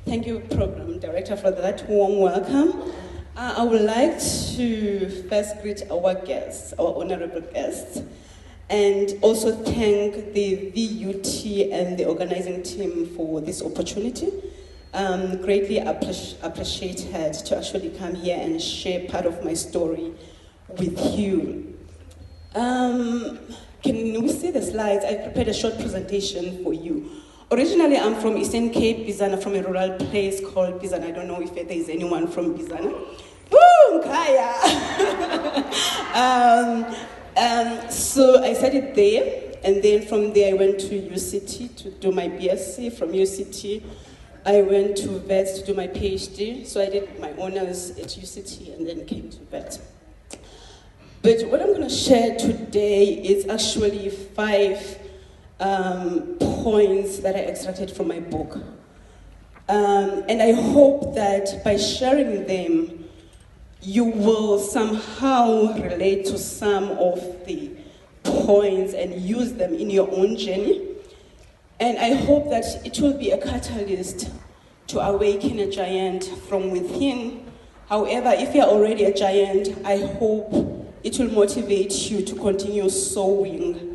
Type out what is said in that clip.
Thank you, Program Director, for that warm welcome. I would like to first greet our guests, our honorable guests, and also thank the VUT and the organizing team for this opportunity. Greatly appreciated to actually come here and share part of my story with you. Can we see the slides? I prepared a short presentation for you. Originally, I'm from Eastern Cape, Bizana, from a rural place called Bizana. I don't know if there is anyone from Bizana. Boom, Kaya! So I started there, and then from there I went to UCT to do my BSc. From UCT, I went to VET to do my PhD. So I did my honors at UCT and then came to VET. But what I'm going to share today is actually 5 points that I extracted from my book. And I hope that by sharing them, you will somehow relate to some of the points and use them in your own journey. And I hope that it will be a catalyst to awaken a giant from within. However, if you're already a giant, I hope it will motivate you to continue sowing